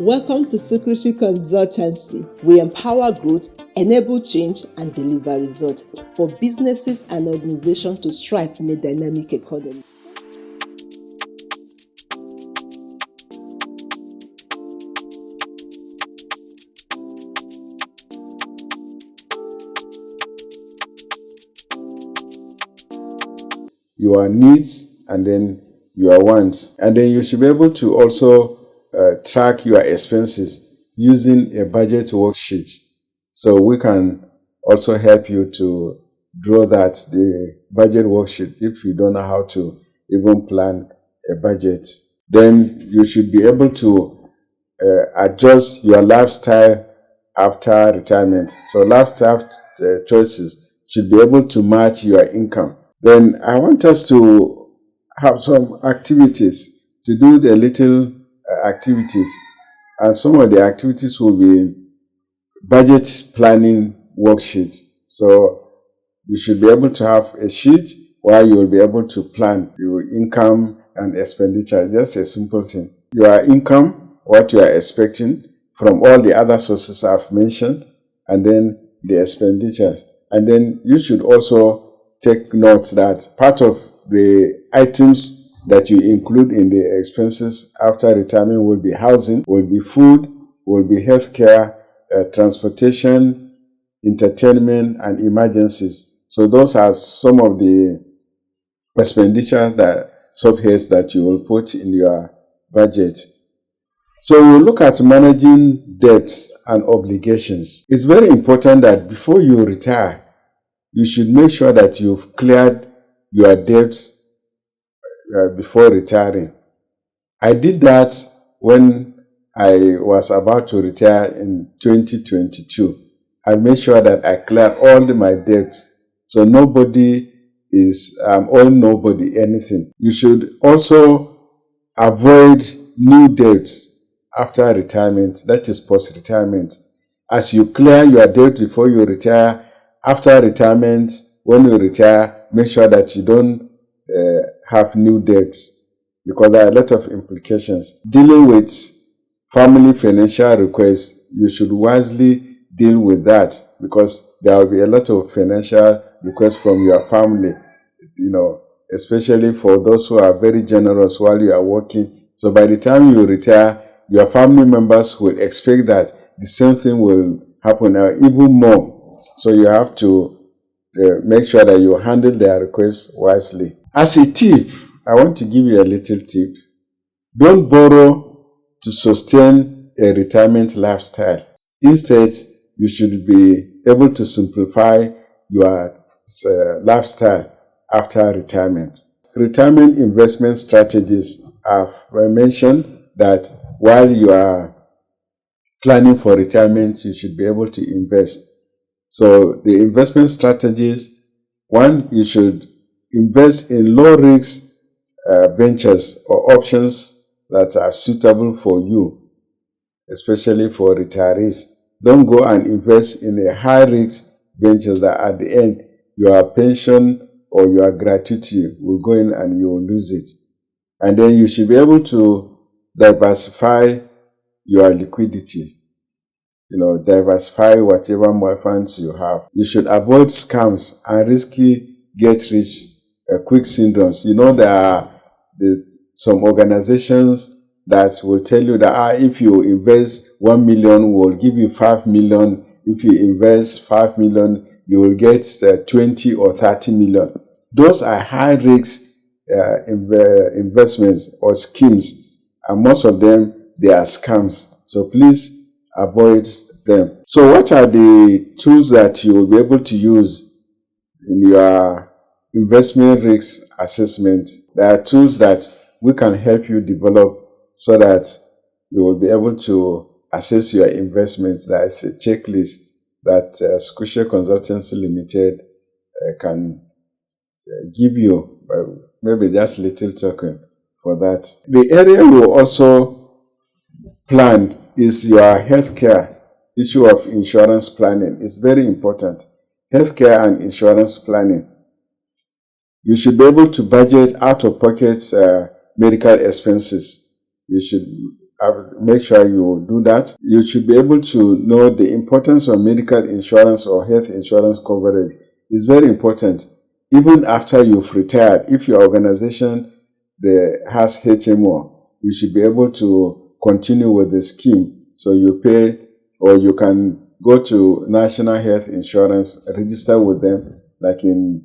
Welcome to Secretary Consultancy. We empower growth, enable change, and deliver results for businesses and organizations to strive in a dynamic economy. Your needs and then your wants. And then you should be able to also track your expenses using a budget worksheet. So we can also help you to draw the budget worksheet if you don't know how to even plan a budget. Then you should be able to adjust your lifestyle after retirement. So lifestyle choices should be able to match your income. Then I want us to have some activities, to do the little activities. And some of the activities will be budget planning worksheet. So you should be able to have a sheet where you will be able to plan your income and expenditure. Just a simple thing. Your income, what you are expecting from all the other sources I've mentioned, and then the expenditures. And then you should also take note that part of the items that you include in the expenses after retirement will be housing, will be food, will be healthcare, transportation, entertainment, and emergencies. So those are some of the expenditure subheads that you will put in your budget. So we'll look at managing debts and obligations. It's very important that before you retire, you should make sure that you've cleared your debts before retiring. I did that when I was about to retire in 2022. I made sure that I cleared all my debts. So nobody owing nobody anything. You should also avoid new debts after retirement, that is post-retirement. As you clear your debt before you retire, after retirement, when you retire, make sure that you don't have new debts, because there are a lot of implications. Dealing with family financial requests, you should wisely deal with that, because there will be a lot of financial requests from your family, especially for those who are very generous while you are working. So by the time you retire, your family members will expect that the same thing will happen, or even more. So you have to make sure that you handle their requests wisely. As a tip, I want to give you a little tip. Don't borrow to sustain a retirement lifestyle. Instead, you should be able to simplify your lifestyle after retirement. Retirement investment strategies, I've mentioned that while you are planning for retirement, you should be able to invest. So the investment strategies, one, you should invest in low-risk ventures or options that are suitable for you, especially for retirees. Don't go and invest in a high-risk ventures that at the end, your pension or your gratuity will go in and you will lose it. And then you should be able to diversify your liquidity. Diversify whatever more funds you have. You should avoid scams and risky get-rich-quick syndromes. There are some organizations that will tell you that if you invest 1 million, we'll give you 5 million. If you invest 5 million, you will get 20 or 30 million. Those are high-risk investments or schemes, and most of them, they are scams. So please avoid them. So what are the tools that you will be able to use in your investment risk assessment? There are tools that we can help you develop so that you will be able to assess your investments. There is a checklist that Secretary Consultancy Limited can give you, maybe just little token for that. The area we will also plan is your healthcare. Issue of insurance planning is very important. Healthcare and insurance planning. You should be able to budget out-of-pocket medical expenses. You should make sure you do that. You should be able to know the importance of medical insurance or health insurance coverage. It's very important. Even after you've retired, if your organization has HMO, you should be able to continue with the scheme. So you pay, or you can go to National Health Insurance, register with them, like in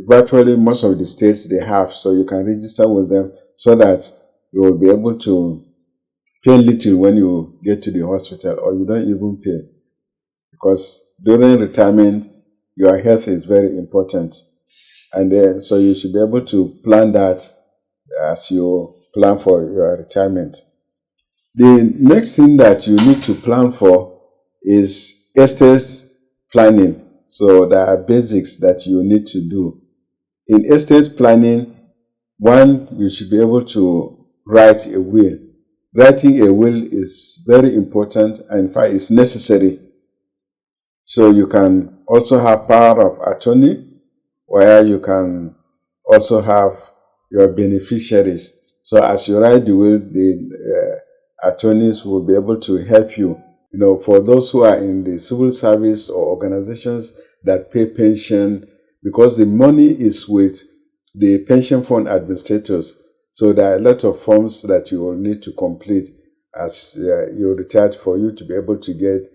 virtually most of the states they have. So you can register with them so that you will be able to pay little when you get to the hospital, or you don't even pay, because during retirement your health is very important. And then so you should be able to plan that as you plan for your retirement. The next thing that you need to plan for is estate planning. So there are basics that you need to do. In estate planning, one, you should be able to write a will. Writing a will is very important, and in fact it's necessary. So you can also have power of attorney, where you can also have your beneficiaries. So as you write the will, the attorneys will be able to help you. You know, for those who are in the civil service or organizations that pay pension, because the money is with the pension fund administrators. So there are a lot of forms that you will need to complete as you retire, for you to be able to get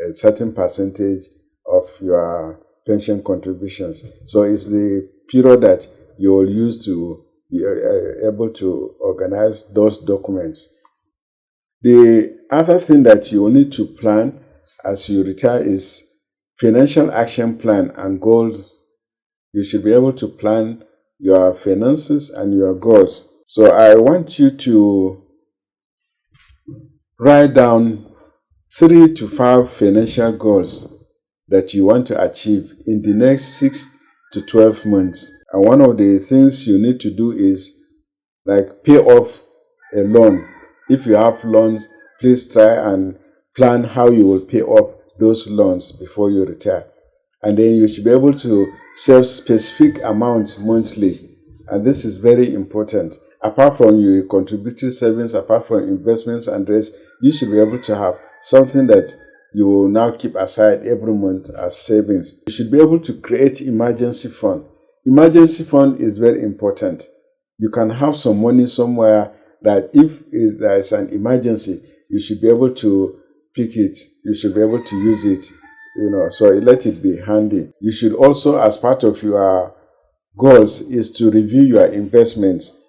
a certain percentage of your pension contributions. So it's the period that you will use to be able to organize those documents. The other thing that you will need to plan as you retire is financial action plan and goals. You should be able to plan your finances and your goals. So I want you to write down 3 to 5 financial goals that you want to achieve in the next 6 to 12 months. And one of the things you need to do is like pay off a loan. If you have loans, please try and plan how you will pay off those loans before you retire. And then you should be able to save specific amounts monthly. And this is very important. Apart from your contributory savings, apart from investments and rest, you should be able to have something that you will now keep aside every month as savings. You should be able to create emergency fund. Emergency fund is very important. You can have some money somewhere that if there is an emergency, you should be able to pick it. You should be able to use it, so let it be handy. You should also, as part of your goals, is to review your investments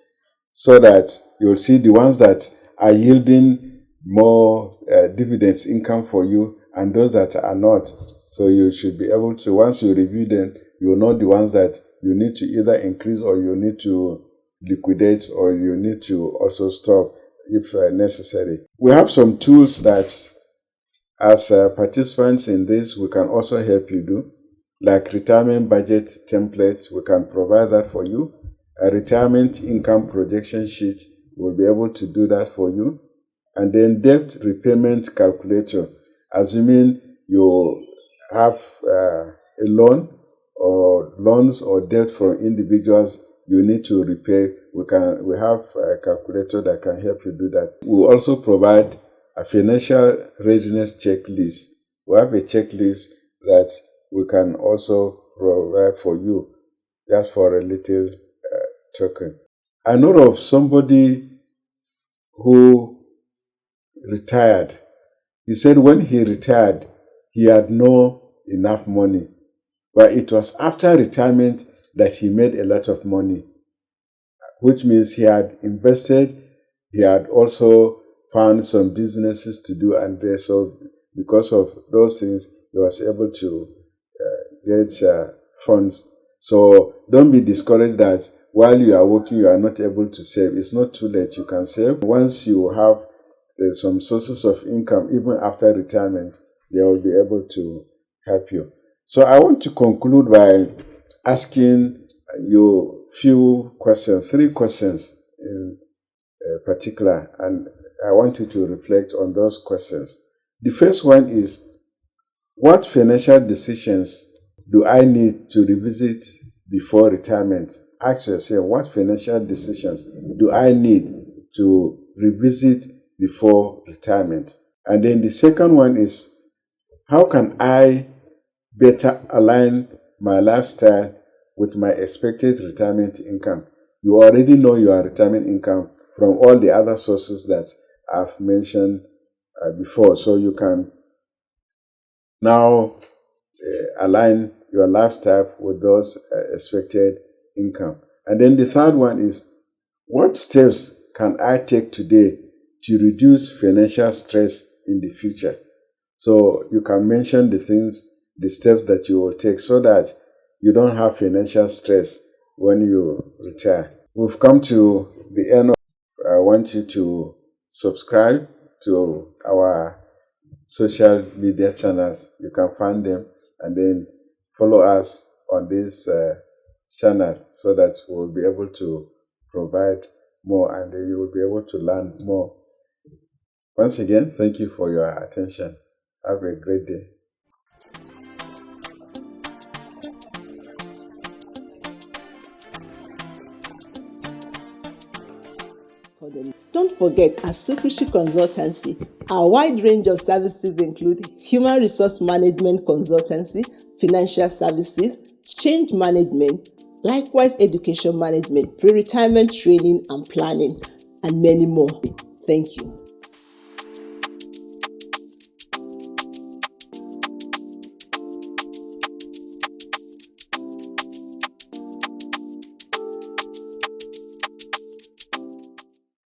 so that you'll see the ones that are yielding more dividends income for you and those that are not. So you should be able to, once you review them, you'll know the ones that you need to either increase or you need to liquidate or you need to also stop if necessary. We have some tools that as participants in this, we can also help you do, like retirement budget template. We can provide that for you. A retirement income projection sheet, will be able to do that for you. And then debt repayment calculator. Assuming you have a loan or loans or debt from individuals you need to repay, we have a calculator that can help you do that. We also provide a financial readiness checklist. We have a checklist that we can also provide for you just for a little token. I know of somebody who retired. He said when he retired, he had no enough money. But it was after retirement that he made a lot of money, which means he had invested, he had also found some businesses to do, and so because of those things, he was able to get funds. So don't be discouraged that while you are working, you are not able to save. It's not too late. You can save. Once you have some sources of income, even after retirement, they will be able to help you. So I want to conclude by asking you few questions, 3 questions in particular, and I want you to reflect on those questions. The first one is, what financial decisions do I need to revisit before retirement? Ask yourself, what financial decisions do I need to revisit before retirement. And then the second one is, how can I better align my lifestyle with my expected retirement income? You already know your retirement income from all the other sources that I've mentioned before. So you can now align your lifestyle with those expected income. And then the third one is, what steps can I take today to reduce financial stress in the future? So you can mention the steps that you will take so that you don't have financial stress when you retire. We've come to the end of. I want you to subscribe to our social media channels. You can find them and then follow us on this channel so that we'll be able to provide more and you will be able to learn more. Once again, thank you for your attention. Have a great day. Don't forget, at Sukrishi Consultancy, our wide range of services include human resource management consultancy, financial services, change management, likewise education management, pre-retirement training and planning, and many more. Thank you.